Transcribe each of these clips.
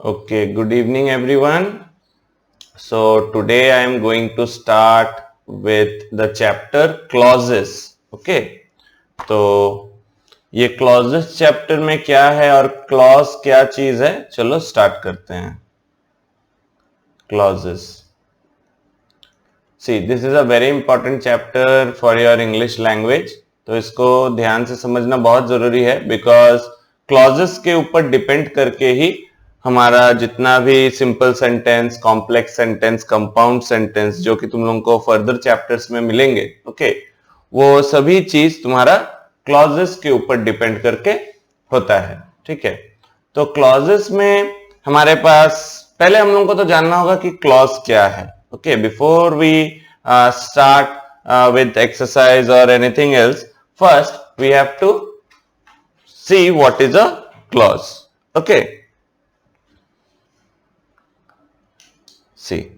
Okay, good evening everyone. So today I am going to start with the chapter clauses. Okay, तो ये clauses chapter में क्या है और clause क्या चीज है, चलो start करते हैं. Clauses. See, this is a very important chapter for your English language. तो इसको ध्यान से समझना बहुत जरूरी है because clauses के ऊपर डिपेंड करके ही हमारा जितना भी simple sentence, complex sentence, compound sentence जो कि तुम लोगों को फर्दर चैप्टर्स में मिलेंगे, ओके, वो सभी चीज तुम्हारा क्लॉजेस के ऊपर डिपेंड करके होता है. ठीक है, तो क्लॉजेस में हमारे पास पहले हम लोगों को तो जानना होगा कि क्लॉज क्या है. Okay, before we start with exercise or anything else, first we have to see what is a clause. Okay, see,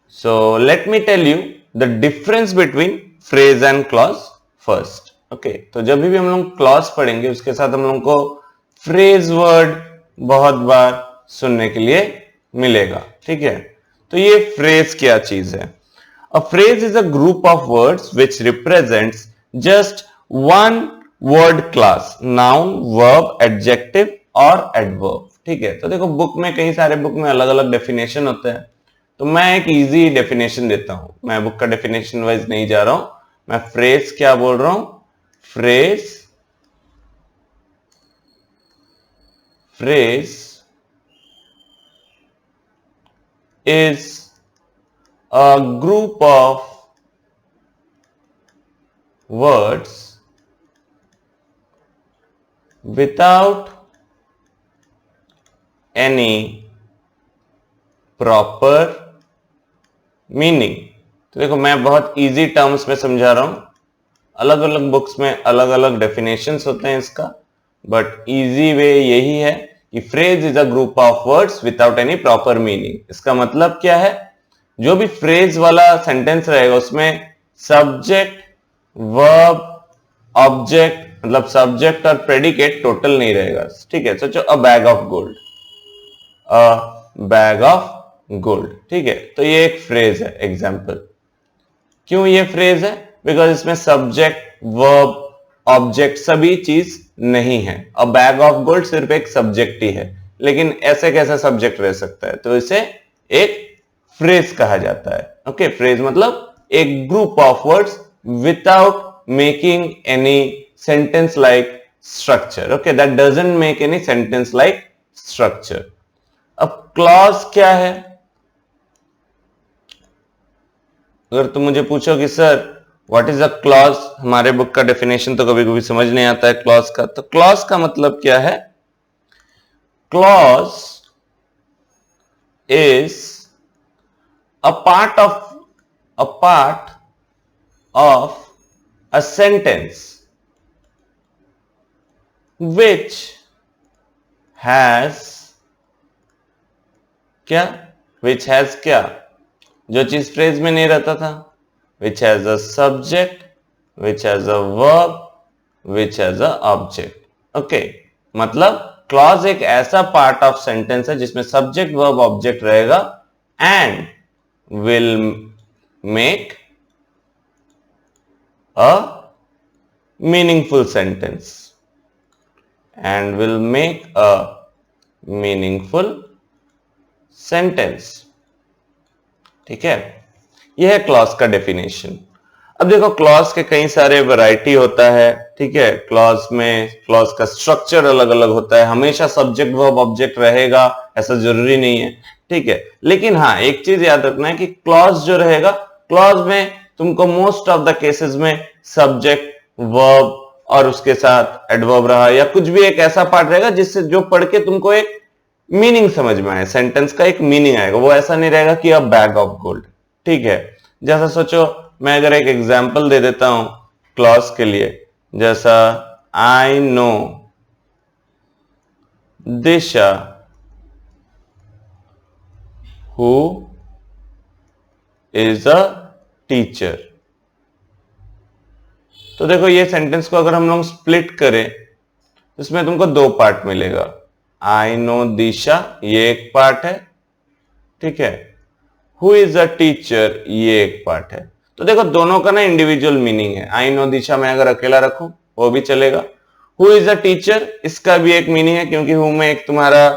so let me tell you the difference between phrase and clause first. Okay, तो जब भी हम लोग clause पढ़ेंगे उसके साथ हम लोगों को phrase word बहुत बार सुनने के लिए मिलेगा. ठीक है, तो ये phrase क्या चीज है? A phrase is a group of words which represents just one word class, noun, verb, adjective और adverb. ठीक है, तो देखो बुक में कई सारे बुक में अलग अलग डेफिनेशन होते हैं, तो मैं एक इजी डेफिनेशन देता हूं. मैं बुक का डेफिनेशन वाइज नहीं जा रहा हूं, मैं फ्रेज क्या बोल रहा हूं? Phrase is a group of words without any proper meaning. तो देखो मैं बहुत इजी टर्म्स में समझा रहा हूं, अलग अलग बुक्स में अलग अलग डेफिनेशंस होते हैं इसका, बट इजी वे यही है कि phrase is a group of words without any proper meaning. इसका मतलब क्या है? जो भी फ्रेज वाला सेंटेंस रहेगा उसमें सब्जेक्ट, वर्ब, ऑब्जेक्ट, मतलब सब्जेक्ट और प्रेडिकेट टोटल नहीं रहेगा. ठीक है, सोचो अ bag of gold, a bag of gold. ठीक है, तो ये एक फ्रेज है. एग्जाम्पल, क्यों ये फ्रेज है? बिकॉज इसमें सब्जेक्ट, वर्ब, ऑब्जेक्ट सभी चीज नहीं है. अ बैग ऑफ गोल्ड सिर्फ एक सब्जेक्ट ही है, लेकिन ऐसे कैसा सब्जेक्ट रह सकता है? तो इसे एक फ्रेज कहा जाता है. ओके, फ्रेज मतलब एक group of words without making any sentence like structure. Okay, that doesn't make any sentence like structure. अब क्लॉज क्या है? अगर तुम मुझे पूछो कि sir what is a clause, हमारे बुक का डेफिनेशन तो कभी कभी समझ नहीं आता है क्लॉज का. तो क्लॉज का मतलब क्या है? Clause is a part of a sentence which has क्या जो चीज फ्रेज में नहीं रहता था, which has a subject, which has a verb, which has a object. Okay, मतलब क्लॉज एक ऐसा पार्ट ऑफ सेंटेंस है जिसमें सब्जेक्ट, वर्ब, ऑब्जेक्ट रहेगा and will make a meaningful sentence and will make a meaningful sentence. ठीक है, यह है क्लॉज का डेफिनेशन. अब देखो क्लॉज के कई सारे वैरायटी होता है. ठीक है, क्लॉज में क्लॉज का स्ट्रक्चर अलग अलग होता है. हमेशा सब्जेक्ट, वर्ब, ऑब्जेक्ट रहेगा ऐसा जरूरी नहीं है. ठीक है, लेकिन हाँ एक चीज याद रखना है कि क्लॉज जो रहेगा, क्लॉज में तुमको मोस्ट ऑफ द केसेस में सब्जेक्ट, वर्ब और उसके साथ एडवर्ब रहा या कुछ भी एक ऐसा पार्ट रहेगा जिससे जो पढ़ के तुमको एक मीनिंग समझ में आए, सेंटेंस का एक मीनिंग आएगा. वो ऐसा नहीं रहेगा कि अ बैग ऑफ गोल्ड. ठीक है, जैसा सोचो मैं अगर एक एग्जाम्पल दे देता हूं क्लॉज के लिए, जैसा I know Disha who is a teacher. तो देखो ये सेंटेंस को अगर हम लोग स्प्लिट करें तो इसमें तुमको दो पार्ट मिलेगा. आई नो दिशा, ये एक पार्ट है, ठीक है। हु इज अ टीचर, ये एक पार्ट है। तो देखो दोनों का ना इंडिविजुअल मीनिंग है। आई नो दिशा मैं अगर अकेला रखूं वो भी चलेगा। हु इज अ टीचर, इसका भी एक मीनिंग है, क्योंकि हु में एक तुम्हारा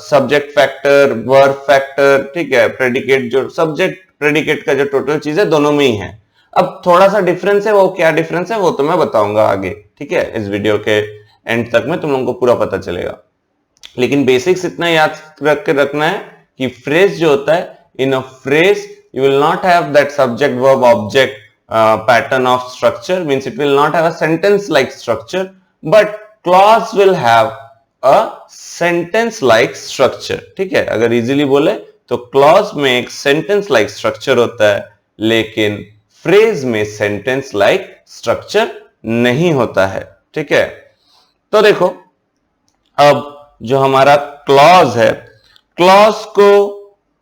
सब्जेक्ट फैक्टर, वर्ब फैक्टर, ठीक है, प्रेडिकेट, जो सब्जेक्ट प्रेडिकेट का जो टोटल चीज है दोनों में ही है। अब थोड़ा सा डिफरेंस है, वो क्या डिफरेंस है वो तो मैं बताऊंगा आगे, ठीक है। इस वीडियो के एंड तक में तुम लोगों को पूरा पता चलेगा, लेकिन बेसिक्स इतना याद रख के रखना है कि फ्रेज जो होता है, in a phrase you will not have that subject verb object pattern of structure, means it will not have a sentence like structure, but clause will have a sentence like structure, ठीक है। अगर easily बोले तो clause में एक sentence like structure होता है, लेकिन phrase में sentence like structure नहीं होता है, ठीक है। तो देखो अब जो हमारा clause है, clause को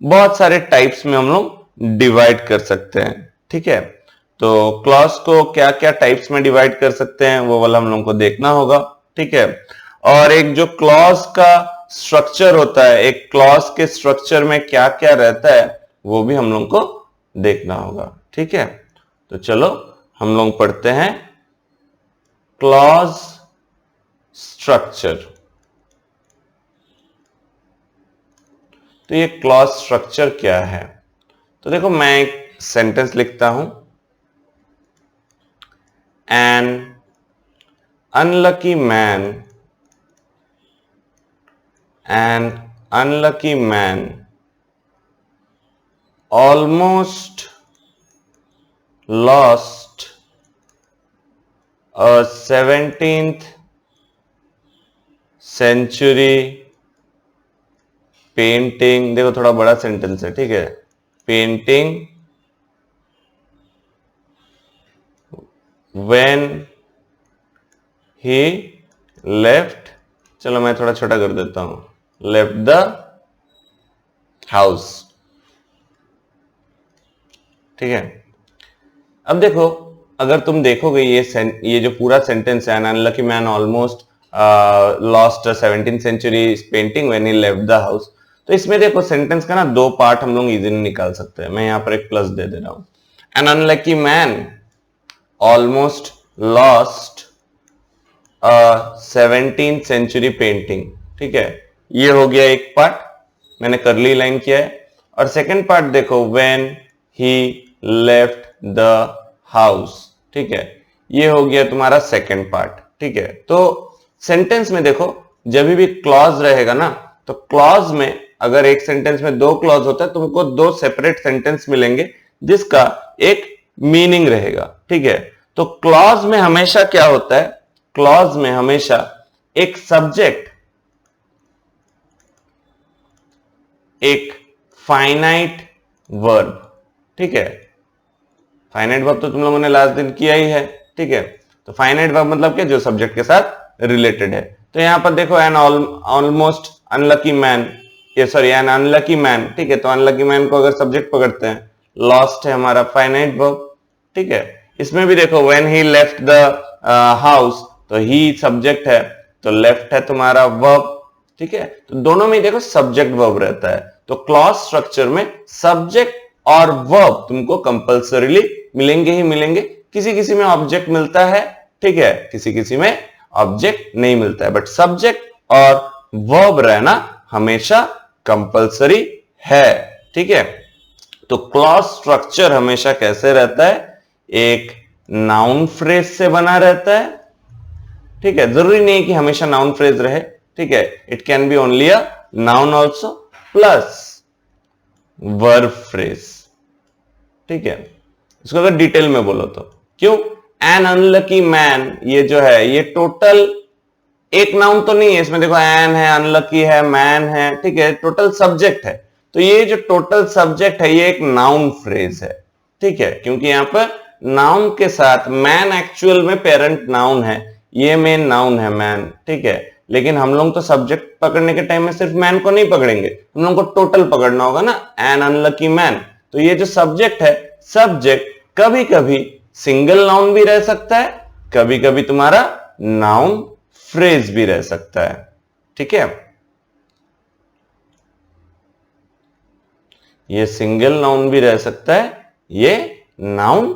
बहुत सारे टाइप्स में हम लोग डिवाइड कर सकते हैं, ठीक है। तो क्लॉज को क्या क्या टाइप्स में डिवाइड कर सकते हैं वो वाला हम लोगों को देखना होगा, ठीक है। और एक जो क्लॉज का स्ट्रक्चर होता है, एक क्लॉज के स्ट्रक्चर में क्या क्या रहता है वो भी हम लोगों को देखना होगा, ठीक है। तो चलो हम लोग पढ़ते हैं क्लॉज स्ट्रक्चर। तो ये क्लॉज स्ट्रक्चर क्या है? तो देखो मैं एक सेंटेंस लिखता हूं, an unlucky man almost lost a 17th century painting. देखो थोड़ा बड़ा सेंटेंस है, ठीक है। पेंटिंग when he left, चलो मैं थोड़ा छोटा कर देता हूं, left the house, ठीक है। अब देखो अगर तुम देखोगे ये जो पूरा सेंटेंस है, an unlucky man almost lost a 17th century painting when he left the house, तो इसमें देखो सेंटेंस का ना दो पार्ट हम लोग इजीली निकाल सकते हैं। मैं यहां पर एक प्लस दे रहा हूं, an unlucky man almost lost a 17th century painting, ठीक है। ये हो गया एक पार्ट, मैंने करली लाइन किया है। और सेकंड पार्ट देखो, when he left the house, ठीक है, ये हो गया तुम्हारा सेकंड पार्ट, ठीक है। तो सेंटेंस में देखो जब भी क्लॉज रहेगा ना, तो क्लॉज में अगर एक सेंटेंस में दो क्लॉज होता है, तुमको दो सेपरेट सेंटेंस मिलेंगे जिसका एक मीनिंग रहेगा, ठीक है। तो क्लॉज में हमेशा क्या होता है, क्लॉज में हमेशा एक सब्जेक्ट, एक फाइनाइट वर्ब, ठीक है। फाइनाइट वर्ब तो तुम लोगों ने लास्ट दिन किया ही है, ठीक है। तो फाइनाइट वर्ब मतलब क्या, जो सब्जेक्ट के साथ रिलेटेड है। तो यहां पर देखो एन ऑलमोस्ट अनलकी मैन, ये सॉरी एन अनलकी मैन, ठीक है। तो अनलकी मैन को अगर सब्जेक्ट पकड़ते हैं, लॉस्ट है हमारा फाइनाइट वर्ब, ठीक है। इसमें भी देखो when he left the house, तो ही सब्जेक्ट है, तो लेफ्ट है तुम्हारा वर्ब, ठीक है। तो दोनों में देखो सब्जेक्ट वर्ब रहता है। तो क्लॉज स्ट्रक्चर में सब्जेक्ट और वर्ब तुमको कंपल्सरीली मिलेंगे ही मिलेंगे। किसी किसी में ऑब्जेक्ट मिलता है, ठीक है, किसी किसी में ऑब्जेक्ट नहीं मिलता है, बट सब्जेक्ट और वर्ब रहना हमेशा कंपल्सरी है, ठीक है। तो क्लॉज स्ट्रक्चर हमेशा कैसे रहता है, एक नाउन फ्रेज से बना रहता है, ठीक है। जरूरी नहीं कि हमेशा नाउन फ्रेज रहे, ठीक है। It can be only a noun also plus verb phrase, ठीक है। इसको अगर डिटेल में बोलो तो क्यों, एन अनलकी मैन, ये जो है ये टोटल एक नाउन तो नहीं है, इसमें देखो एन है, अनलकी है, मैन है, ठीक है, टोटल सब्जेक्ट है। तो ये जो टोटल सब्जेक्ट है ये एक नाउन फ्रेज है, ठीक है, क्योंकि यहां पर नाउन के साथ मैन एक्चुअल में पेरेंट नाउन है, ये मेन नाउन है मैन, ठीक है। लेकिन हम लोग तो सब्जेक्ट पकड़ने के टाइम में सिर्फ मैन को नहीं पकड़ेंगे, हम लोग को टोटल पकड़ना होगा ना, एन अनलकी मैन। तो ये जो सब्जेक्ट है, सब्जेक्ट कभी कभी सिंगल नाउन भी रह सकता है, कभी कभी तुम्हारा नाउन फ्रेज भी रह सकता है, ठीक है। ये सिंगल नाउन भी रह सकता है, ये नाउन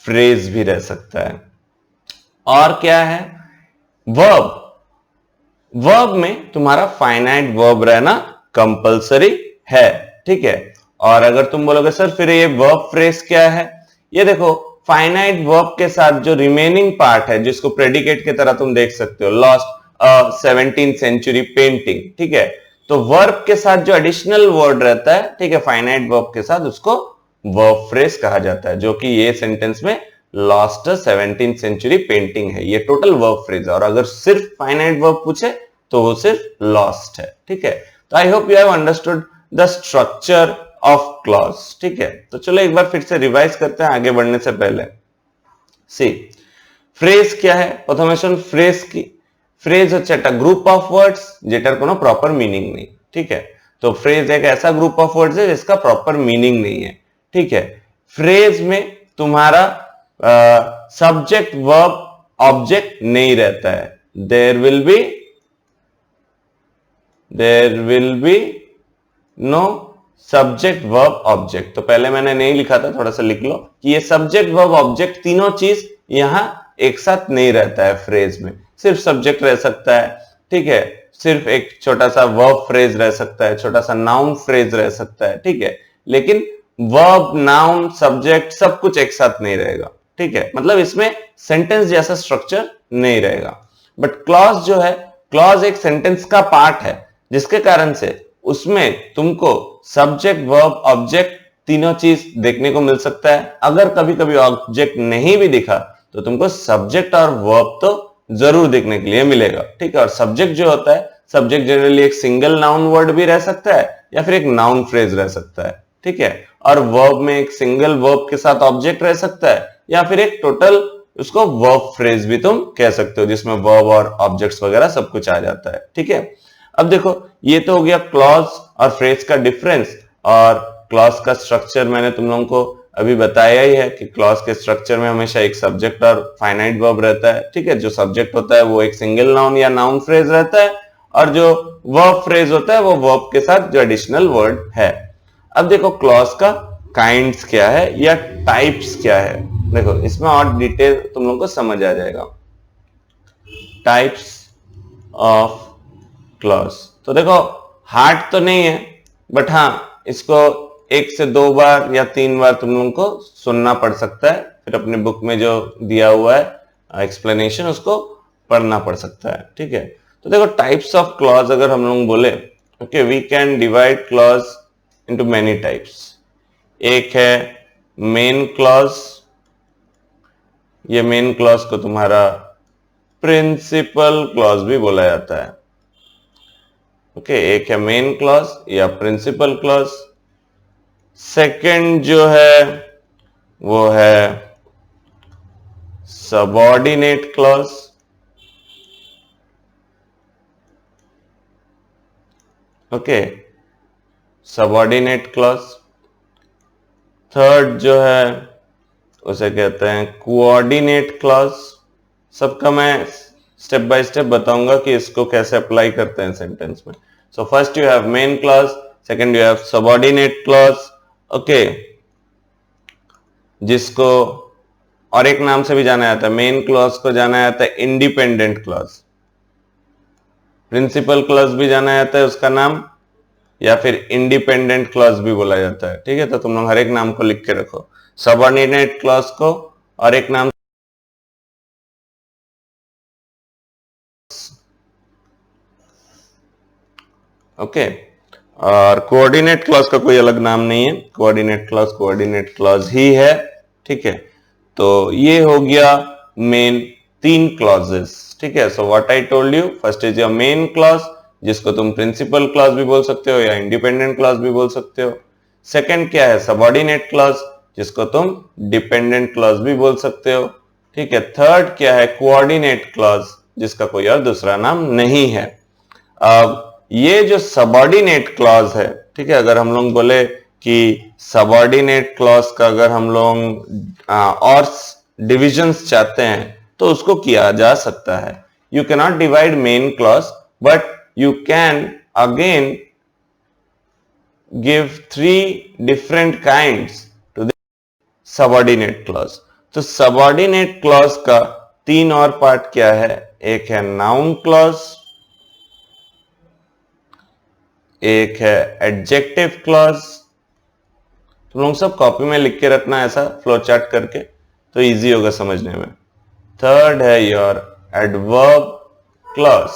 फ्रेज भी रह सकता है। और क्या है, वर्ब। वर्ब में तुम्हारा फाइनाइट वर्ब रहना कंपलसरी है, ठीक है। और अगर तुम बोलोगे सर फिर ये वर्ब फ्रेज क्या है, ये देखो फाइनाइट वर्ब के साथ जो रिमेनिंग पार्ट है जिसको प्रेडिकेट की तरह तुम देख सकते हो, लॉस्ट 17th सेंचुरी पेंटिंग, ठीक है। तो वर्ब के साथ जो एडिशनल वर्ड रहता है, ठीक है, फाइनाइट वर्ब के साथ, उसको वर्ब फ्रेज कहा जाता है, जो कि ये सेंटेंस में लॉस्ट 17th सेंचुरी पेंटिंग है, ये टोटल वर्ब फ्रेज है। और अगर सिर्फ फाइनाइट वर्ब पूछे तो वो सिर्फ लॉस्ट है, ठीक है। तो आई hope you have understood the structure of clause, ठीक है। तो चलो एक बार फिर से रिवाइज करते हैं आगे बढ़ने से पहले। सी फ्रेज क्या है, प्रथमे फ्रेज की फ्रेज হচ্ছে একটা গ্রুপ অফ ওয়ার্ডস যেটার কোনো প্রপার মিনিং নেই, ठीक है। तो फ्रेज एक ऐसा ग्रुप ऑफ वर्ड्स है जिसका प्रॉपर मीनिंग नहीं है, ठीक है। फ्रेज में तुम्हारा सब्जेक्ट वर्ब ऑब्जेक्ट नहीं रहता है, there will be no subject verb object. तो पहले मैंने नहीं लिखा था, थोड़ा सा लिख लो कि ये सब्जेक्ट वर्ब ऑब्जेक्ट तीनों चीज यहां एक साथ नहीं रहता है फ्रेज में, सिर्फ सब्जेक्ट रह सकता है, ठीक है। सिर्फ एक छोटा सा वर्ब फ्रेज रह सकता है, छोटा सा नाउन फ्रेज रह सकता है, ठीक है। लेकिन वर्ब, नाउन, सब्जेक्ट सब कुछ एक साथ नहीं रहेगा, ठीक है। मतलब इसमें सेंटेंस जैसा स्ट्रक्चर नहीं रहेगा। बट क्लॉज जो है, क्लॉज एक सेंटेंस का पार्ट है, जिसके कारण से उसमें तुमको सब्जेक्ट वर्ब ऑब्जेक्ट तीनों चीज देखने को मिल सकता है। अगर कभी कभी ऑब्जेक्ट नहीं भी दिखा तो तुमको सब्जेक्ट और वर्ब तो जरूर देखने के लिए मिलेगा, ठीक है। और सब्जेक्ट जो होता है, सब्जेक्ट जनरली एक सिंगल नाउन वर्ड भी रह सकता है या फिर एक नाउन फ्रेज रह सकता है, ठीक है। और वर्ब में एक सिंगल वर्ब के साथ ऑब्जेक्ट रह सकता है या फिर एक टोटल उसको वर्ब फ्रेज भी तुम कह सकते हो, जिसमें वर्ब और ऑब्जेक्ट्स वगैरह सब कुछ आ जाता है, ठीक है। अब देखो ये तो हो गया क्लॉज और फ्रेज का डिफरेंस। और क्लॉज का स्ट्रक्चर मैंने तुम लोगों को अभी बताया ही है कि क्लॉज के स्ट्रक्चर में हमेशा एक सब्जेक्ट और फाइनाइट वर्ब रहता है, ठीक है। जो सब्जेक्ट होता है वो एक सिंगल नाउन या नाउन फ्रेज रहता है, और जो वर्ब फ्रेज होता है वो वर्ब के साथ जो एडिशनल वर्ड है। अब देखो क्लॉज का काइंड्स क्या है या टाइप्स क्या है, देखो इसमें और डिटेल तुम लोगों को समझ आ जाएगा। टाइप्स ऑफ क्लॉज, तो देखो हार्ड तो नहीं है, बट हाँ इसको 1 से 2 बार या 3 बार तुम लोगों को सुनना पड़ सकता है, फिर अपने बुक में जो दिया हुआ है एक्सप्लेनेशन उसको पढ़ना पड़ सकता है, ठीक है। तो देखो टाइप्स ऑफ क्लॉज अगर हम लोग बोले, okay, we can divide clause into many types. एक है मेन क्लॉज, ये मेन क्लॉज को तुम्हारा प्रिंसिपल क्लॉज भी बोला जाता है, ओके। एक है मेन क्लॉज या प्रिंसिपल क्लॉज। सेकंड जो है वो है subordinate clause, okay, subordinate clause. Third जो है उसे कहते हैं कोऑर्डिनेट क्लॉज। सबका मैं स्टेप बाय स्टेप बताऊंगा कि इसको कैसे अप्लाई करते हैं सेंटेंस में। So first you have main clause, second you have subordinate clause, okay, जिसको और एक नाम से भी जाना जाता है, मेन क्लॉज को जाना जाता है इंडिपेंडेंट क्लॉज, प्रिंसिपल क्लॉज भी जाना जाता है उसका नाम, या फिर इंडिपेंडेंट क्लॉज भी बोला जाता है, ठीक है। तो तुम लोग हर एक नाम को लिख के रखो, सबऑर्डिनेट क्लॉज को और एक नाम, ओके। और कोऑर्डिनेट क्लॉज का कोई अलग नाम नहीं है, कोऑर्डिनेट क्लॉज ही है, ठीक है। तो ये हो गया मेन 3 क्लॉजेस, ठीक है। So what I told you, first is your main clause, जिसको तुम प्रिंसिपल क्लॉज भी बोल सकते हो या इंडिपेंडेंट क्लॉज भी बोल सकते हो। सेकंड क्या है, सबऑर्डिनेट क्लॉज, जिसको तुम डिपेंडेंट क्लॉज भी बोल सकते हो, ठीक है। थर्ड क्या है, कोऑर्डिनेट क्लॉज, जिसका कोई और दूसरा नाम नहीं है। अब ये जो सबऑर्डिनेट क्लॉज है, ठीक है, अगर हम लोग बोले कि सबऑर्डिनेट क्लॉज का अगर हम लोग और डिविजन्स चाहते हैं तो उसको किया जा सकता है। You can not divide main clause, but you can again give three different kinds to the subordinate clause. तो subordinate clause का तीन और पार्ट क्या है? एक है noun clause, एक है adjective clause. तुम लोग सब कॉपी में लिख के रखना ऐसा फ्लो चार्ट करके, तो इजी होगा समझने में. थर्ड है your adverb clause.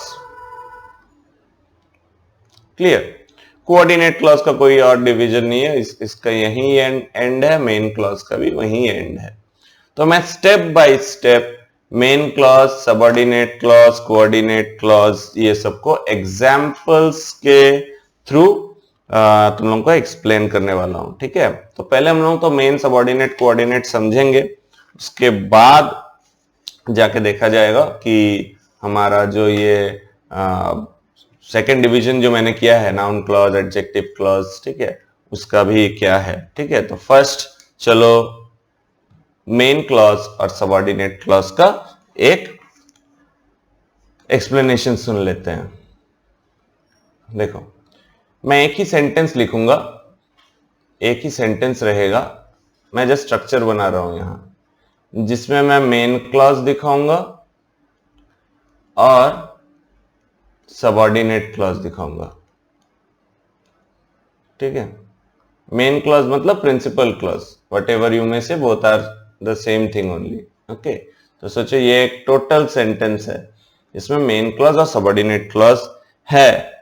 Clear? Coordinate clause का कोई और डिवीजन नहीं है, इसका यही एंड है, मेन क्लॉज का भी वही एंड है. तो मैं step by step main clause, subordinate clause, coordinate clause, ये सबको एग्जाम्पल्स के थ्रू तुम लोगों को एक्सप्लेन करने वाला हूं. ठीक है, तो पहले हम लोग तो मेन, सबऑर्डिनेट, कोऑर्डिनेट समझेंगे, उसके बाद जाके देखा जाएगा कि हमारा जो ये सेकेंड डिवीजन जो मैंने किया है, नाउन क्लॉज, एडजेक्टिव क्लॉज, ठीक है, उसका भी क्या है. ठीक है, तो फर्स्ट चलो मेन क्लॉज और सबऑर्डिनेट क्लॉज का एक एक्सप्लेनेशन सुन लेते हैं. देखो, मैं एक ही सेंटेंस लिखूंगा, एक ही सेंटेंस रहेगा, मैं जस्ट स्ट्रक्चर बना रहा हूं यहां, जिसमें मैं मेन क्लॉज दिखाऊंगा और सबऑर्डिनेट क्लॉज दिखाऊंगा. ठीक है, मेन क्लॉज मतलब principal clause, whatever you may say, both are the same thing only. Okay, तो सोचो ये एक टोटल सेंटेंस है, इसमें मेन क्लॉज और सबऑर्डिनेट क्लॉज है,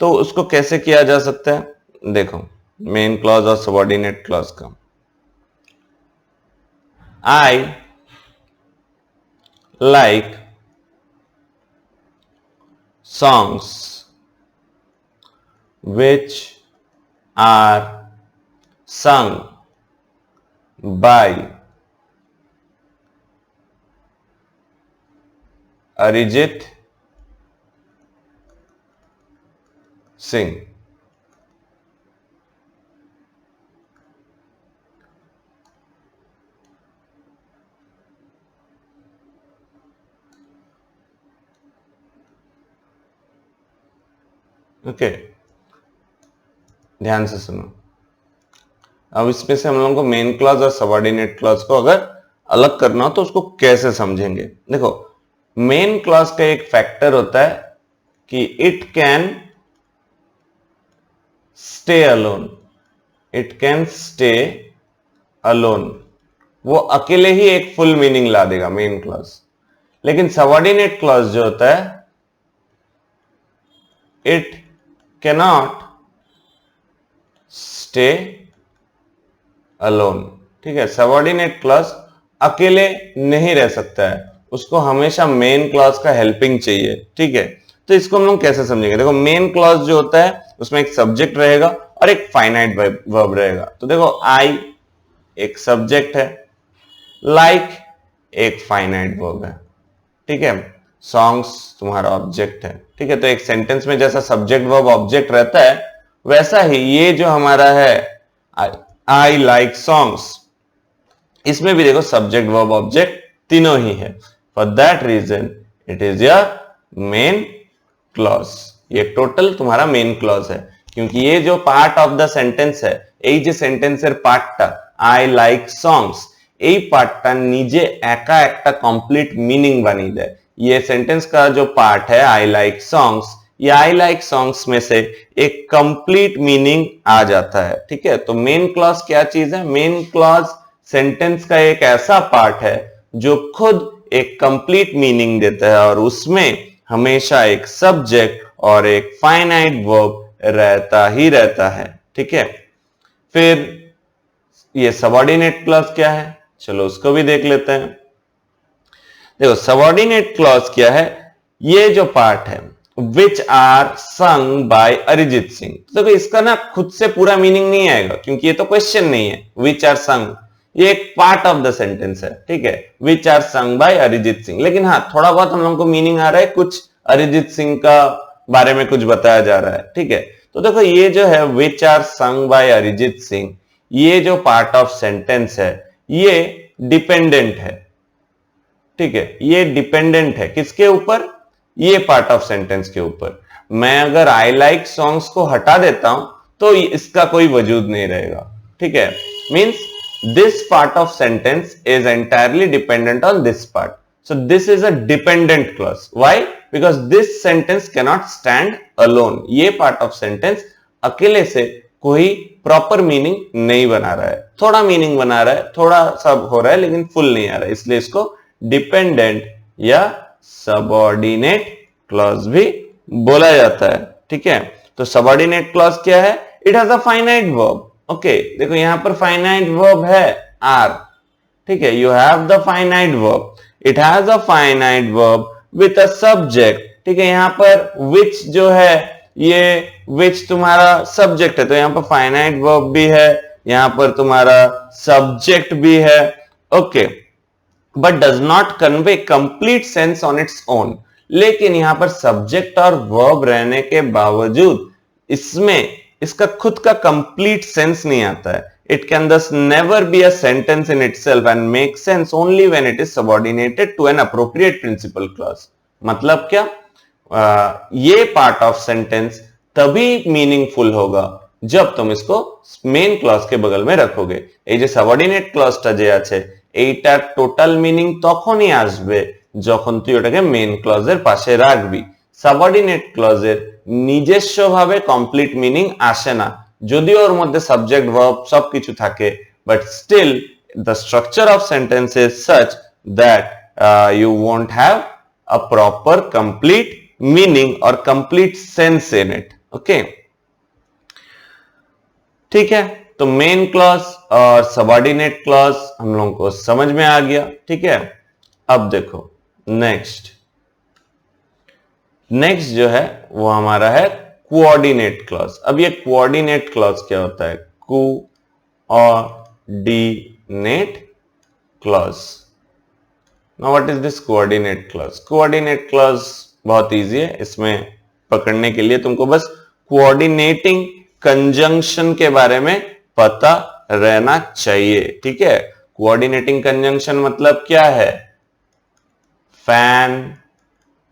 तो उसको कैसे किया जा सकता है? देखो, मेन क्लॉज और सबऑर्डिनेट क्लॉज का, I like songs which are sung by Arijit Singh. ओके, ध्यान से सुनो. अब इसमें से हम लोगों को मेन क्लॉज और सबऑर्डिनेट क्लॉज को अगर अलग करना हो तो उसको कैसे समझेंगे? देखो, मेन क्लॉज का एक फैक्टर होता है कि it can stay alone. It can stay alone, वो अकेले ही एक फुल मीनिंग ला देगा मेन क्लॉज. लेकिन सबऑर्डिनेट क्लॉज जो होता है, इट cannot stay alone. ठीक है, सबऑर्डिनेट क्लॉज अकेले नहीं रह सकता है, उसको हमेशा मेन क्लॉज का हेल्पिंग चाहिए. ठीक है, तो इसको हम लोग कैसे समझेंगे? देखो, मेन क्लॉज जो होता है उसमें एक सब्जेक्ट रहेगा और एक फाइनाइट वर्ब रहेगा. तो देखो, आई एक सब्जेक्ट है, लाइक एक फाइनाइट वर्ब है. ठीक है, सॉन्ग्स तुम्हारा ऑब्जेक्ट है. ठीक है, तो एक सेंटेंस में जैसा सब्जेक्ट वर्ब ऑब्जेक्ट रहता है, वैसा ही ये जो हमारा है आई लाइक सॉन्ग्स, इसमें भी देखो सब्जेक्ट वर्ब ऑब्जेक्ट तीनों ही है. For that reason it is your main clause. ये टोटल तुम्हारा मेन क्लॉज है, क्योंकि ये जो पार्ट ऑफ द सेंटेंस है, এই যে সেন্টেন্সের পার্টটা আই লাইক সংস, এই পার্টটা নিজে একা একটা কমপ্লিট মিনিং বানিয়ে দেয়. ये सेंटेंस का जो पार्ट है आई लाइक सॉन्ग्स, ये आई लाइक सॉन्ग्स में से एक कंप्लीट मीनिंग आ जाता है. ठीक है, तो मेन क्लॉज क्या चीज है? मेन क्लॉज सेंटेंस का एक ऐसा पार्ट है जो खुद एक कंप्लीट मीनिंग देता है और उसमें हमेशा एक सब्जेक्ट और एक फाइनाइट वर्ब रहता ही रहता है. ठीक है, फिर ये सबऑर्डिनेट क्लॉज क्या है? चलो उसको भी देख लेते हैं. देखो, सबऑर्डिनेट क्लॉज क्या है? ये जो पार्ट है which are sung by Arijit Singh. देखो, इसका ना खुद से पूरा मीनिंग नहीं आएगा, क्योंकि ये तो क्वेश्चन नहीं है. विच आर संग ये एक पार्ट ऑफ द सेंटेंस है. ठीक है, which are sung by Arijit Singh. लेकिन हाँ, थोड़ा बहुत हम लोगों को मीनिंग आ रहा है, कुछ अरिजीत सिंह का बारे में कुछ बताया जा रहा है. ठीक है, तो देखो, ये जो है which are sung by Arijit Singh, ये जो पार्ट ऑफ सेंटेंस है ये डिपेंडेंट है. ठीक है, ये डिपेंडेंट है किसके ऊपर? ये पार्ट ऑफ सेंटेंस के ऊपर. मैं अगर आई लाइक सॉन्ग्स को हटा देता हूं तो इसका कोई वजूद नहीं रहेगा, ठीक है। Means this part of sentence is entirely dependent on this part, so this is a dependent clause. Why? Because this sentence can not stand alone. ये पार्ट ऑफ सेंटेंस अकेले से कोई प्रॉपर मीनिंग नहीं बना रहा है, थोड़ा मीनिंग बना रहा है, थोड़ा सब हो रहा है, लेकिन फुल नहीं आ रहा है, इसलिए इसको डिपेंडेंट या सबऑर्डिनेट क्लॉज भी बोला जाता है, ठीक है। तो सबऑर्डिनेट क्लॉज क्या है? It has a finite verb. Okay, देखो यहां पर फाइनाइट वर्ब है आर, ठीक है। You have the finite verb, it has a finite verb with a subject, ठीक है। यहां पर विच जो है, ये विच तुम्हारा सब्जेक्ट है, तो यहां पर फाइनाइट वर्ब भी है, यहां पर तुम्हारा सब्जेक्ट भी है, okay. But does not convey complete sense on its own. लेकिन यहां पर सब्जेक्ट और वर्ब रहने के बावजूद इसमें इसका खुद का कंप्लीट सेंस नहीं आता है। It can thus never be a sentence in itself and make sense only when it is subordinated to an appropriate principal clause. मतलब क्या? ये पार्ट ऑफ सेंटेंस तभी मीनिंगफुल होगा जब तुम इसको मेन क्लॉज के बगल में रखोगे। এই যে সাবঅর্ডিনেট ক্লজটা যে আছে, এইটার টোটাল মিনিং তখনই আসবে যখন তুই ওটাকে মেন ক্লজের পাশে রাখবি। সাবঅর্ডিনেট ক্লজের নিজস্বভাবে কমপ্লিট মিনিং আসে না, যদিও ওর মধ্যে সাবজেক্ট ভার্ব সবকিছু থাকে, but still the structure of sentence is such that you won't have a proper complete meaning or complete sense in it, okay। ठीक है, तो मेन क्लॉज और सबऑर्डिनेट क्लॉज हम लोगों को समझ में आ गया, ठीक है। अब देखो नेक्स्ट जो है वो हमारा है कोऑर्डिनेट क्लॉज। अब ये कोऑर्डिनेट क्लॉज क्या होता है? Coordinate clause. Now what is this coordinate clause? Coordinate clause बहुत इजी है, इसमें पकड़ने के लिए तुमको बस कोऑर्डिनेटिंग कंजंक्शन के बारे में पता रहना चाहिए, ठीक है। कोऑर्डिनेटिंग कंजंक्शन मतलब क्या है? फैन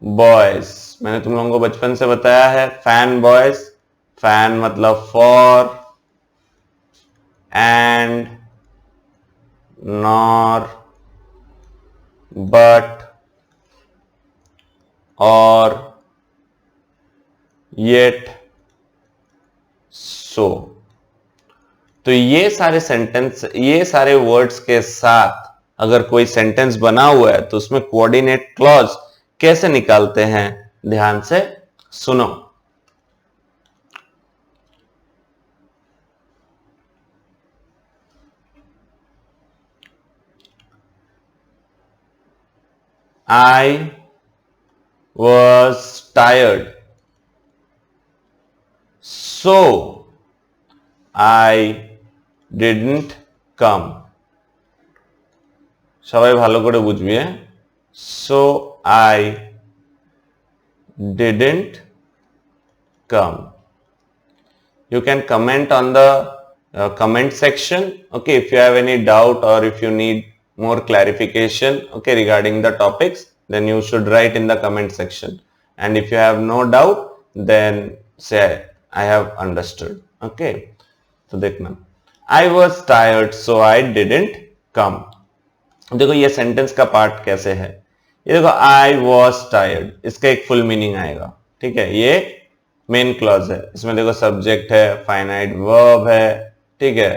बॉयज, मैंने तुम लोगों को बचपन से बताया है, फैन बॉयज। फैन मतलब फॉर, एंड, नॉर, बट, और, येट, सो। तो ये सारे सेंटेंस, ये सारे वर्ड्स के साथ अगर कोई सेंटेंस बना हुआ है तो उसमें कोऑर्डिनेट क्लॉज कैसे निकालते हैं, ध्यान से सुनो। I was tired, so I didn't come। সবাই ভালো করে বুঝবি, হ্যাঁ। So I didn't come। You can comment on the comment section, okay, if you have any doubt or if you need more clarification, okay, regarding the topics, then you should write in the comment section, and if you have no doubt then say I have understood, okay। तो देखना, I was tired so I didn't come। देखो ये sentence का part कैसे है, ये देखो I was tired, इसका एक फुल मीनिंग आएगा, ठीक है। ये मेन क्लॉज है, इसमें देखो सब्जेक्ट है, फाइनाइट वर्ब है, ठीक है,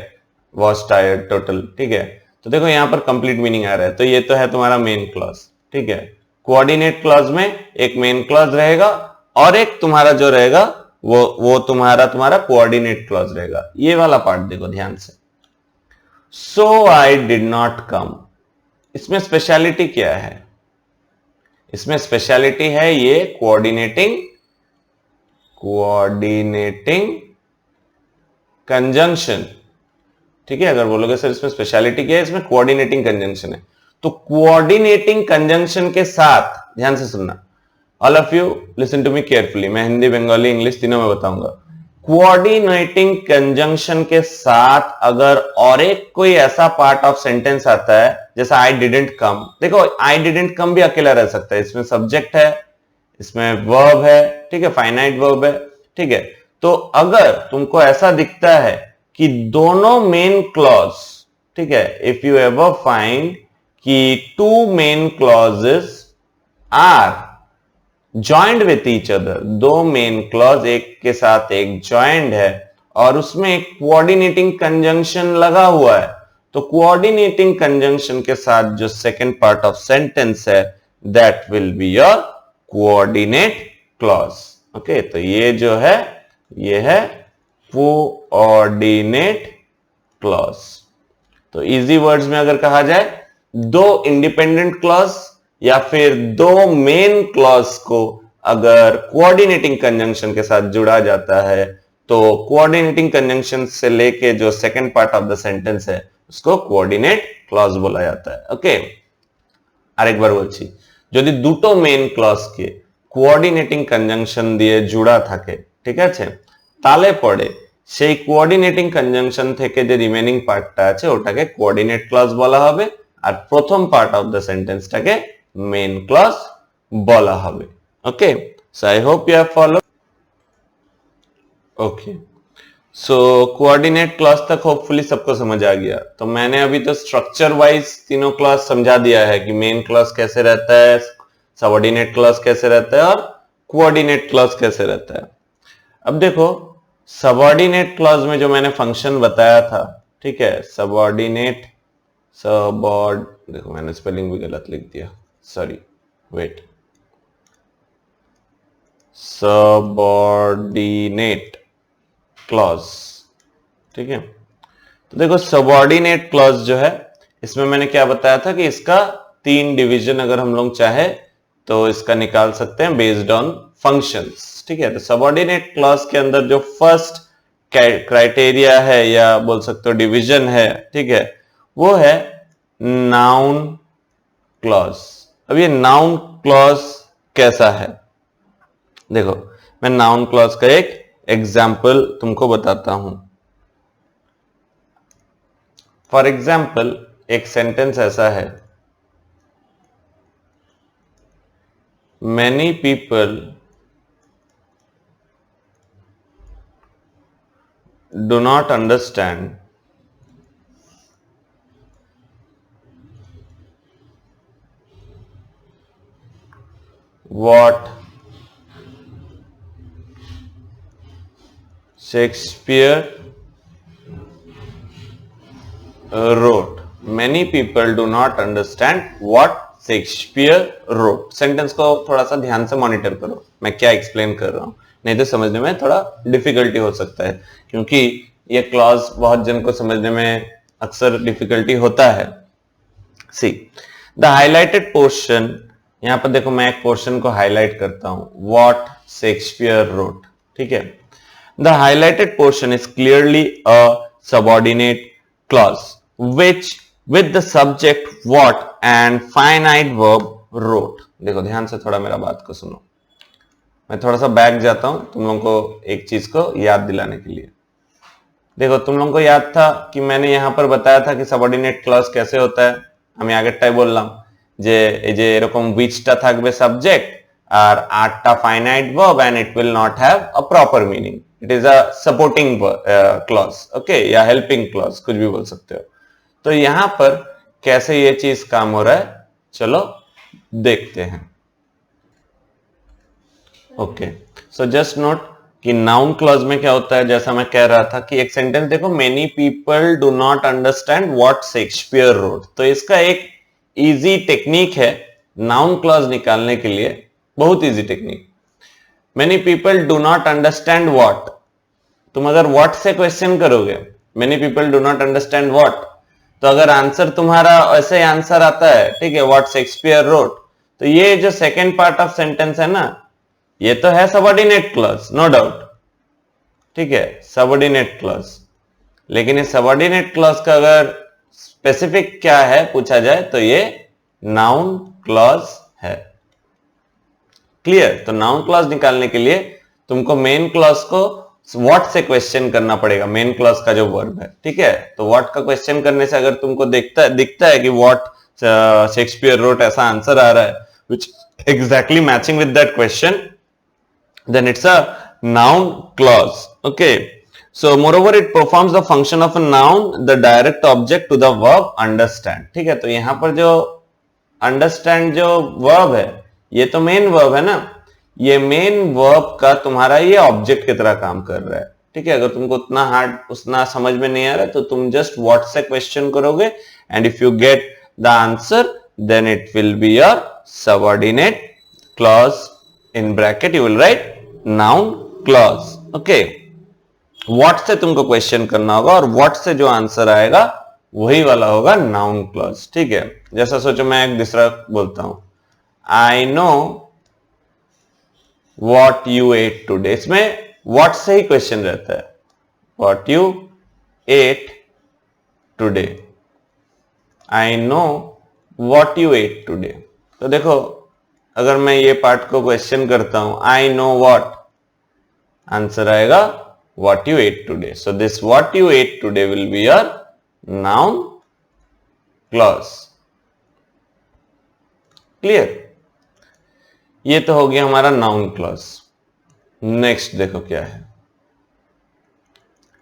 was tired टोटल, ठीक है। तो देखो यहां पर कंप्लीट मीनिंग आ रहा है, तो ये तो है तुम्हारा मेन क्लॉज, ठीक है। कोऑर्डिनेट क्लॉज में एक मेन क्लॉज रहेगा और एक तुम्हारा जो रहेगा वो तुम्हारा कोऑर्डिनेट क्लॉज रहेगा। ये वाला पार्ट देखो ध्यान से, सो आई डिड नॉट कम। इसमें स्पेशलिटी क्या है? इसमें स्पेशलिटी है ये कोऑर्डिनेटिंग कंजंक्शन, ठीक है। अगर बोलोगे सर इसमें स्पेशलिटी क्या है, इसमें कोऑर्डिनेटिंग कंजंक्शन है। तो कोऑर्डिनेटिंग कंजंक्शन के साथ, ध्यान से सुनना, all of you listen to me carefully, मैं हिंदी, बंगाली, इंग्लिश तीनों में बताऊंगा। कोऑर्डिनेटिंग कंजंक्शन के साथ अगर और एक कोई ऐसा पार्ट ऑफ सेंटेंस आता है, जैसा आई डिडंट कम, देखो आई डिडंट कम भी अकेला रह सकता है, इसमें सब्जेक्ट है, इसमें वर्ब है, ठीक है, फाइनाइट वर्ब है, ठीक है। तो अगर तुमको ऐसा दिखता है कि दोनों मेन क्लॉज, ठीक है, इफ यू एवर फाइंड कि two main clauses are joint with each other, दो मेन क्लॉज एक के साथ एक ज्वाइंट है और उसमें एक कोऑर्डिनेटिंग कंजंक्शन लगा हुआ है, तो कोऑर्डिनेटिंग कंजंक्शन के साथ जो सेकंड पार्ट ऑफ सेंटेंस है that will be your coordinate clause. Okay, तो ये जो है ये है कोऑर्डिनेट क्लॉज। तो इजी वर्ड्स में अगर कहा जाए, दो इंडिपेंडेंट क्लॉज या फिर दो मेन क्लॉज को अगर कोऑर्डिनेटिंग कंजंक्शन के साथ जुड़ा जाता है तो कोऑर्डिनेटिंग कंजंक्शन से लेके जो second part of the sentence है उसको कोऑर्डिनेट क्लॉज बोला जाता है। ओके, আরেকবার বলছি, যদি দুটো মেইন ক্লজকে কোঅর্ডিনেটিং কনজাংশন দিয়ে জোড়া থাকে, ঠিক আছে, তাহলে পরে সেই কোঅর্ডিনেটিং কনজাংশন থেকে যে রিমেইনিং পার্টটা আছে ওটাকে কোঅর্ডিনেট ক্লজ বলা হবে আর প্রথম পার্ট অফ দ্য সেন্টেন্সটাকে মেইন ক্লজ বলা হবে। Okay, so I hope you have follow. Okay, so coordinate clause तक होपफुली सबको समझ आ गया। तो मैंने अभी तो स्ट्रक्चर वाइज तीनों क्लॉज समझा दिया है कि मेन क्लॉज कैसे रहता है, सबऑर्डिनेट क्लॉज कैसे रहता है और कोऑर्डिनेट क्लॉज कैसे रहता है। अब देखो सबऑर्डिनेट क्लॉज में जो मैंने फंक्शन बताया था, ठीक है, सबऑर्डिनेट देखो मैंने स्पेलिंग भी गलत लिख दिया, सॉरी, वेट, सबऑर्डिनेट क्लॉज, ठीक है। तो देखो सबऑर्डिनेट क्लॉज जो है इसमें मैंने क्या बताया था कि इसका तीन डिवीजन अगर हम लोग चाहे तो इसका निकाल सकते हैं बेस्ड ऑन फंक्शंस, ठीक है। तो सबऑर्डिनेट क्लॉज के अंदर जो फर्स्ट क्राइटेरिया है या बोल सकते हो डिवीजन है, ठीक है, वो है नाउन क्लॉज। अब ये नाउन क्लॉज कैसा है, देखो मैं नाउन क्लॉज का एक एग्जाम्पल तुमको बताता हूं। फॉर एग्जाम्पल एक सेंटेंस ऐसा है, many people do not understand what Shakespeare wrote. Many people do not understand what Shakespeare wrote. Sentence को थोड़ा सा ध्यान से मॉनिटर करो, मैं क्या एक्सप्लेन कर रहा हूं, नहीं तो समझने में थोड़ा डिफिकल्टी हो सकता है, क्योंकि ये क्लॉज बहुत जन को समझने में अक्सर डिफिकल्टी होता है। सी द हाईलाइटेड पोर्शन, यहां पर देखो मैं एक पोर्शन को हाईलाइट करता हूं, व्हाट शेक्सपियर रोट, ठीक है। The highlighted portion is clearly a subordinate clause which with the subject what and finite verb wrote. देखो ध्यान से थोड़ा मेरा बात को सुनो, मैं थोड़ा सा बैक जाता हूं तुम लोगों को एक चीज को याद दिलाने के लिए। देखो तुम लोगों को याद था कि मैंने यहां पर बताया था कि सबऑर्डिनेट क्लॉज कैसे होता है, আমি আগেরটাই বললাম যে এই যে এরকম whichটা থাকবে সাবজেক্ট আর আটটা finite verb and it will not have a proper meaning, it is a supporting clause, okay, या हेल्पिंग क्लॉज, कुछ भी बोल सकते हो। तो यहां पर कैसे ये चीज काम हो रहा है, चलो देखते हैं। ओके, सो जस्ट नोट कि नाउन क्लॉज में क्या होता है, जैसा मैं कह रहा था कि एक सेंटेंस देखो, many people do not understand what Shakespeare wrote, तो इसका एक इजी टेक्निक है नाउन क्लॉज निकालने के लिए, बहुत easy technique. Many people do not understand what, तुम अगर व्हाट से क्वेश्चन करोगे, many people do not understand what, तो अगर आंसर तुम्हारा ऐसे आंसर आता है, ठीक है, व्हाट शेक्सपियर रोट, तो ये जो सेकेंड पार्ट ऑफ सेंटेंस है ना, ये तो है सबऑर्डिनेट क्लॉज, नो डाउट, ठीक है, सबऑर्डिनेट क्लॉज। लेकिन इस सबऑर्डिनेट क्लॉज का अगर स्पेसिफिक क्या है पूछा जाए तो ये नाउन क्लॉज है। क्लियर? तो नाउन क्लॉज निकालने के लिए तुमको मेन क्लॉज को व्हाट से क्वेश्चन करना पड़ेगा, मेन क्लॉज का जो वर्ब है, ठीक है। तो व्हाट का क्वेश्चन करने से अगर तुमको दिखता है कि व्हाट शेक्सपियर रोट ऐसा आंसर आ रहा है which exactly matching with that question, then it's a noun clause. Okay. So moreover it performs the function of a noun, the direct object to the verb understand. ठीक है, तो यहां पर जो understand जो verb है, ये तो मेन वर्ब है ना, ये मेन वर्ब का तुम्हारा ये ऑब्जेक्ट की तरह काम कर रहा है। ठीक है, अगर तुमको उतना हार्ड उतना समझ में नहीं आ रहा तो तुम जस्ट व्हाट से क्वेश्चन करोगे and if you get the answer then it will be your subordinate clause, in bracket you will write noun clause. Okay, what से तुमको क्वेश्चन करना होगा और व्हाट से जो आंसर आएगा वही वाला होगा नाउन क्लॉज। ठीक है, जैसा सोचो मैं एक दूसरा बोलता हूं, I know what you ate today, इसमें what से ही क्वेश्चन रहता है, what you ate today, I know what you ate today। तो देखो अगर मैं ये पार्ट को क्वेश्चन करता हूं, I know what, आंसर आएगा what you ate today। So this what you ate today will be your noun clause। Clear? ये तो हो गया हमारा नाउन क्लॉज। नेक्स्ट देखो क्या है,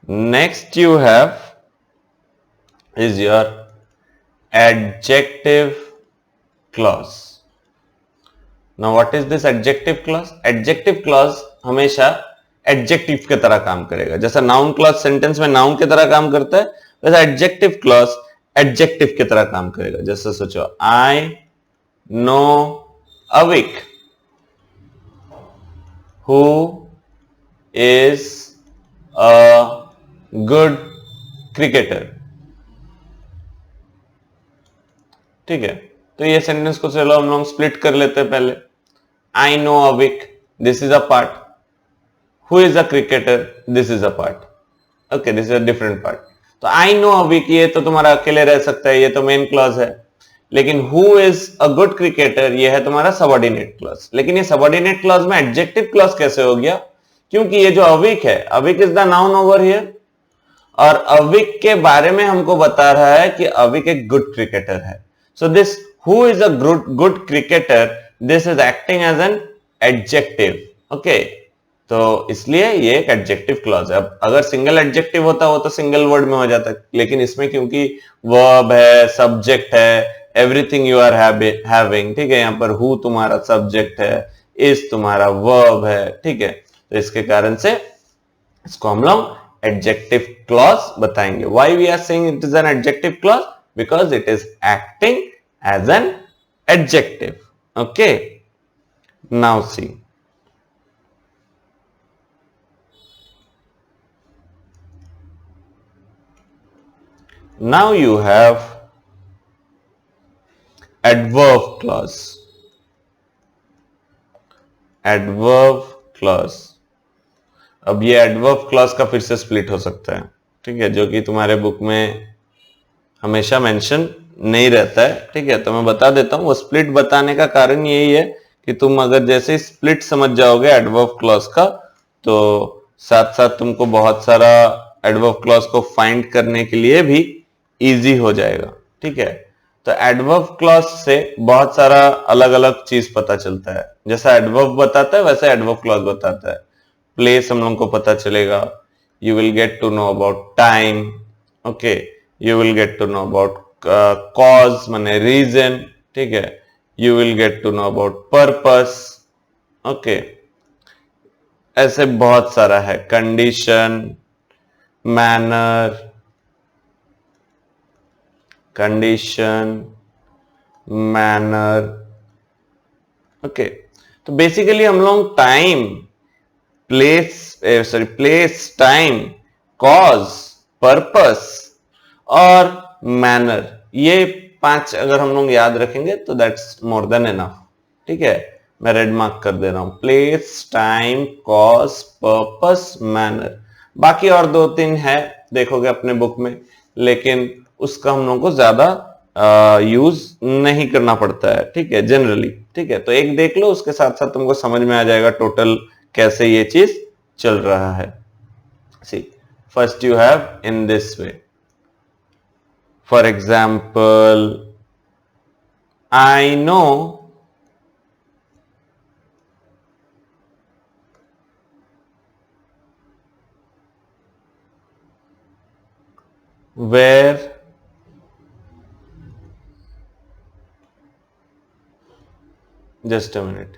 next you have is your adjective clause. Now what is this adjective clause? Adjective clause हमेशा adjective की तरह काम करेगा। जैसा नाउन क्लॉज सेंटेंस में नाउन की तरह काम करता है, वैसा एडजेक्टिव क्लॉज एडजेक्टिव की तरह काम करेगा। जैसे सोचो, I know a week who is a good cricketer। ठीक है, तो ये सेंटेंस को चलो हम लोग स्प्लिट कर लेते हैं पहले। I know a week, this is a part, who is a cricketer, this is a part. Okay, this is a different part. तो आई नो अ वीक ये तो तुम्हारा अकेले रह सकता है, ये तो मेन क्लॉज है। लेकिन who is a good cricketer ये है तुम्हारा सबऑर्डिनेट क्लॉज। लेकिन ये सबऑर्डिनेट क्लॉज में एडजेक्टिव क्लॉज कैसे हो गया? क्योंकि ये जो अवीक है, Aveek is the noun over here, और अवीक के बारे में हमको बता रहा है कि अवीक एक गुड क्रिकेटर है। So this who is a good cricketer, this is acting as an adjective. Okay, तो इसलिए ये एक एडजेक्टिव क्लॉज है। अब अगर सिंगल एडजेक्टिव होता वो तो सिंगल वर्ड में हो जाता, लेकिन इसमें क्योंकि वर्ब है, सब्जेक्ट है, एवरीथिंग यू आर हैविंग, ठीक है, यहां पर हु तुम्हारा सब्जेक्ट है, इज तुम्हारा वर्ब है। ठीक है, तो इसके कारण से इसको हम लोग एडजेक्टिव क्लॉज बताएंगे। Why we are saying it is an adjective clause? Because it is acting as an adjective. Okay, now see, now you have adverb clause। adverb clause, अब ये adverb clause का फिर से स्प्लिट हो सकता है। ठीक है, जो कि तुम्हारे बुक में हमेशा मेंशन नहीं रहता है। ठीक है, तो मैं बता देता हूं, वो स्प्लिट बताने का कारण यही है कि तुम अगर जैसे स्प्लिट समझ जाओगे एडवर्ब क्लॉज का, तो साथ साथ तुमको बहुत सारा एडवर्ब क्लॉज को फाइंड करने के लिए भी इजी हो जाएगा। ठीक है, तो एडवर्ब क्लॉज से बहुत सारा अलग अलग चीज पता चलता है। जैसा एडवर्ब बताता है वैसा एडवर्ब क्लॉज बताता है। प्लेस हम लोग को पता चलेगा, you will get to know about time. Okay, you will get to know about cause माने रीजन। ठीक है, you will get to know about purpose. Okay, ऐसे बहुत सारा है, condition, manner, condition, manner. Okay, तो बेसिकली हम लोग time, place, time, cause, purpose और मैनर, ये 5 अगर हम लोग याद रखेंगे तो दैट्स मोर देन इनफ। ठीक है, मैं रेड मार्क कर दे रहा हूं, place, time, cause, purpose, manner. बाकी और 2-3 है, देखोगे अपने बुक में, लेकिन उसका हम लोग को ज्यादा यूज नहीं करना पड़ता है। ठीक है, जनरली। ठीक है, तो एक देख लो, उसके साथ साथ तुमको समझ में आ जाएगा टोटल कैसे ये चीज चल रहा है। See, first you have in this way, for example, I know where just a minute,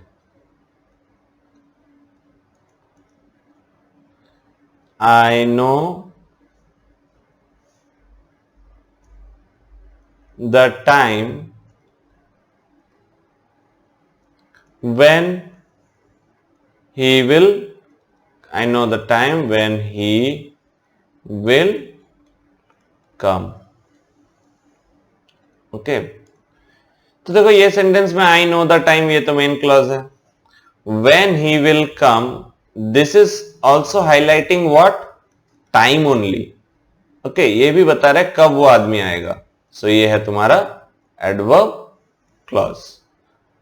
I know the time when he will, I know the time when he will come. Okay तो देखो ये sentence में I know the time, ये तो main clause है. When he will come, this is also highlighting what, time only. Okay ये भी बता रहा है कब वो आदमी आएगा. सो ये है तुम्हारा एडवर्ब क्लॉज.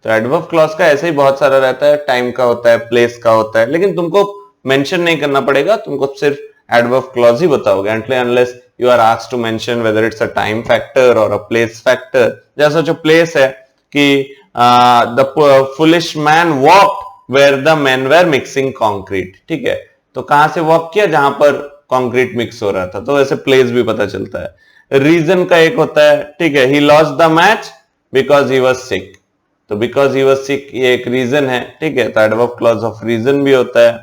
तो एडवर्ब क्लॉज का ऐसे ही बहुत सारा रहता है, टाइम का होता है, प्लेस का होता है, लेकिन तुमको मेंशन नहीं करना पड़ेगा, तुमको सिर्फ एडवर्ब क्लॉज ही बताओगे unless you are asked to mention whether it's a time factor or a place factor. जैसा जो place है कि the foolish man walked where the men were mixing concrete. ठीक है, तो कहां से वॉक किया, जहां पर कंक्रीट मिक्स हो रहा था, तो ऐसे प्लेस भी पता चलता है. रीजन का एक होता है, ठीक है, he lost the match because he was sick. तो बिकॉज ही वॉज सिक ये एक रीजन है. ठीक है, तो एडवर्ब क्लॉज ऑफ रीजन भी होता है.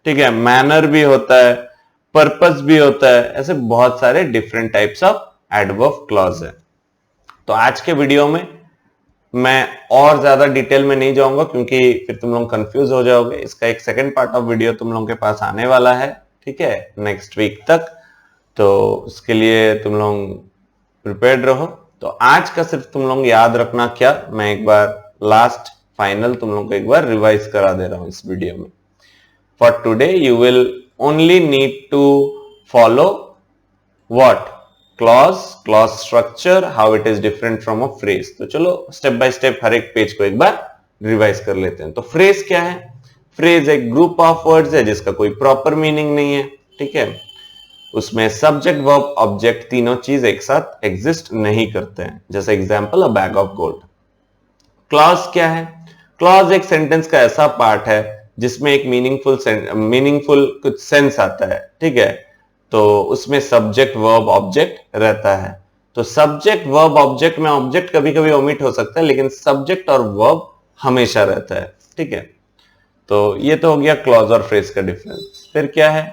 ठीक है, मैनर भी होता है, पर्पस भी होता है, ऐसे बहुत सारे different types of adverb clause है. तो आज के वीडियो में मैं और ज्यादा डिटेल में नहीं जाऊंगा क्योंकि फिर तुम लोग कंफ्यूज हो जाओगे. इसका एक सेकंड पार्ट ऑफ वीडियो तुम लोगों के पास आने वाला है, ठीक है, नेक्स्ट वीक तक. तो उसके लिए तुम लोग प्रिपेयर्ड रहो. तो आज का सिर्फ तुम लोग याद रखना क्या, मैं एक बार लास्ट फाइनल तुम लोग को एक बार रिवाइज करा दे रहा हूं इस वीडियो में. For today you will only need to follow what, clause structure, how it is different from a phrase. तो चलो स्टेप बाय स्टेप हर एक पेज को एक बार रिवाइज कर लेते हैं. तो फ्रेज क्या है? फ्रेज एक ग्रुप ऑफ वर्ड्स है जिसका कोई प्रॉपर मीनिंग नहीं है. ठीक है, उसमें सब्जेक्ट वर्ब ऑब्जेक्ट तीनों चीज एक साथ एग्जिस्ट नहीं करते हैं. जैसे example a bag of gold. Clause क्या है? क्लॉज एक सेंटेंस का ऐसा पार्ट है जिसमें एक मीनिंगफुल कुछ सेंस आता है. ठीक है, तो उसमें सब्जेक्ट वर्ब ऑब्जेक्ट रहता है. तो सब्जेक्ट वर्ब ऑब्जेक्ट में ऑब्जेक्ट कभी कभी ओमिट हो सकता है, लेकिन सब्जेक्ट और वर्ब हमेशा रहता है. ठीक है, तो ये तो हो गया क्लॉज और फ्रेज का डिफरेंस. फिर क्या है?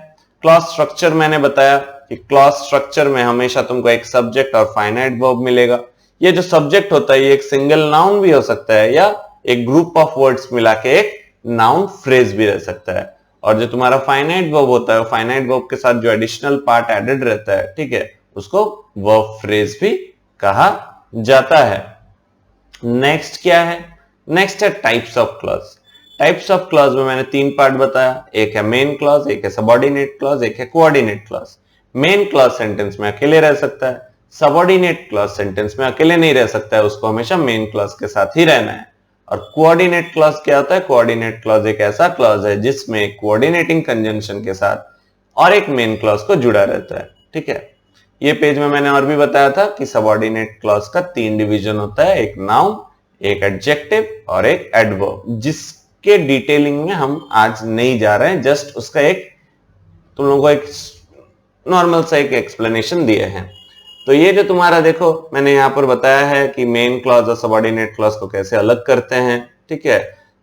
Clause structure. मैंने बताया कि क्लॉज स्ट्रक्चर में हमेशा तुमको एक सब्जेक्ट और फाइनाइट वर्ब मिलेगा. ये जो सब्जेक्ट होता है ये एक सिंगल नाउन भी हो सकता है या एक ग्रुप ऑफ वर्ड्स मिला के एक नाउन फ्रेज भी रह सकता है. और जो तुम्हारा फाइनाइट वर्ब होता है, फाइनाइट वर्ब के साथ जो एडिशनल पार्ट एडेड रहता है, ठीक है, उसको वर्ब फ्रेज भी कहा जाता है. नेक्स्ट क्या है? नेक्स्ट है types of clause. Types of clause में मैंने तीन पार्ट बताया. एक है मेन क्लॉज, एक है सबऑर्डिनेट क्लॉज, एक है coordinate clause. Main clause sentence में अकेले रह सकता है. सबऑर्डिनेट क्लॉज सेंटेंस में अकेले नहीं रह सकता है, उसको हमेशा मेन क्लॉज के साथ ही रहना है. और कोऑर्डिनेट क्लॉज क्या होता है? कोऑर्डिनेट क्लॉज एक ऐसा क्लॉज है जिसमें कोऑर्डिनेटिंग कंजंक्शन के साथ और एक मेन क्लॉज को जुड़ा रहता है. ठीक है, ये पेज में मैंने और भी बताया था कि सबऑर्डिनेट क्लॉज का तीन डिवीजन होता है, एक नाउन, एक एडजेक्टिव और एक एडवर्ब, जिसके डिटेलिंग में हम आज नहीं जा रहे हैं. जस्ट उसका एक तुम लोगों को एक नॉर्मल सा एक एक्सप्लेनेशन दिए हैं. तो ये जो तुम्हारा देखो मैंने यहां पर बताया है कि मेन क्लॉज और सबऑर्डिनेट क्लॉज को कैसे अलग करते हैं. ठीक है,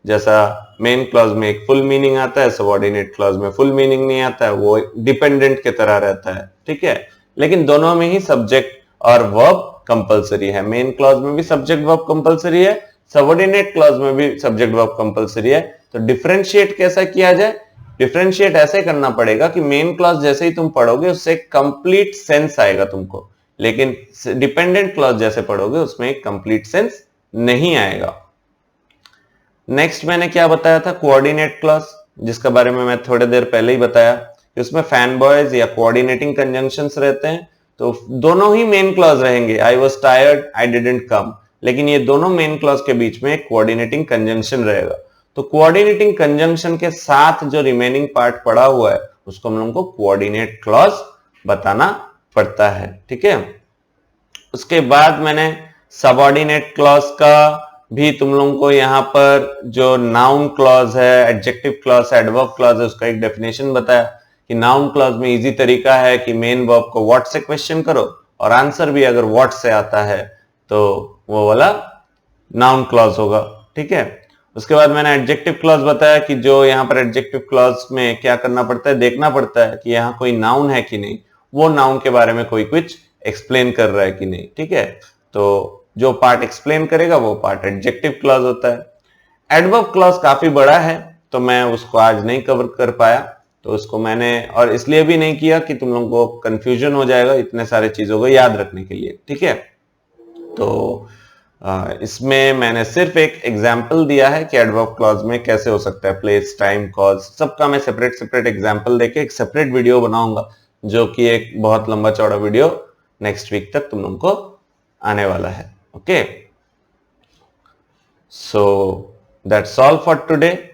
जैसा मेन क्लॉज में एक फुल मीनिंग आता है, सबऑर्डिनेट क्लॉज में फुल मीनिंग नहीं आता है, वो डिपेंडेंट की तरह रहता है. ठीक है, लेकिन दोनों में ही सब्जेक्ट और वर्ब कंपलसरी है. मेन क्लॉज में भी सब्जेक्ट वर्ब कंपलसरी है, सबऑर्डिनेट क्लॉज में भी सब्जेक्ट वर्ब कंपलसरी है. तो डिफरेंशिएट कैसा किया जाए? डिफरेंशिएट ऐसे करना पड़ेगा कि मेन क्लॉज जैसे ही तुम पढ़ोगे उससे कंप्लीट सेंस आएगा तुमको, लेकिन डिपेंडेंट क्लॉज जैसे पढ़ोगे उसमें एक कंप्लीट सेंस नहीं आएगा. नेक्स्ट मैंने क्या बताया था? कोऑर्डिनेट क्लॉज, जिसके बारे में मैं थोड़ी देर पहले ही बताया कि उसमें फैन बॉयज या कोऑर्डिनेटिंग कंजंक्शंस रहते हैं. तो दोनों ही मेन क्लॉज रहेंगे. I was tired, I didn't come, लेकिन ये दोनों मेन क्लॉज के बीच में एक कोऑर्डिनेटिंग कंजंक्शन रहेगा. तो कोऑर्डिनेटिंग कंजंक्शन के साथ जो रिमेनिंग पार्ट पड़ा हुआ है उसको हम लोगों को कोऑर्डिनेट क्लॉज बताना पड़ता है. ठीक है, उसके बाद मैंने सबऑर्डिनेट क्लॉज का भी तुम लोगों को यहाँ पर जो नाउन क्लॉज है, एडजेक्टिव क्लॉज है, एडवर्ब क्लॉज है, उसका एक डेफिनेशन बताया कि नाउन क्लॉज में इजी तरीका है कि मेन वर्ब को व्हाट से क्वेश्चन करो और आंसर भी अगर व्हाट से आता है तो वो वाला नाउन क्लॉज होगा, ठीक है। उसके बाद मैंने एडजेक्टिव क्लॉज बताया कि जो यहाँ पर एडजेक्टिव क्लॉज में क्या करना पड़ता है, देखना पड़ता है कि यहाँ कोई नाउन है कि नहीं, वो नाउन के बारे में कोई कुछ एक्सप्लेन कर रहा है कि नहीं, ठीक है। तो जो पार्ट एक्सप्लेन करेगा वो पार्ट एडजेक्टिव क्लॉज होता है। एडवर्ब क्लॉज काफी बड़ा है तो मैं उसको आज नहीं कवर कर पाया, तो उसको मैंने और इसलिए भी नहीं किया कि तुम लोगों को कंफ्यूजन हो जाएगा इतने सारे चीजों को याद रखने के लिए, ठीक है। तो इसमें मैंने सिर्फ एक एग्जाम्पल दिया है कि एडवर्ब क्लॉज में कैसे हो सकता है, प्लेस, टाइम, कॉज, सबका मैं सेपरेट सेपरेट एग्जाम्पल देके एक सेपरेट वीडियो बनाऊंगा, जो कि एक बहुत लंबा चौड़ा वीडियो नेक्स्ट वीक तक तुम लोगों को आने वाला है। Okay, so that's all for today.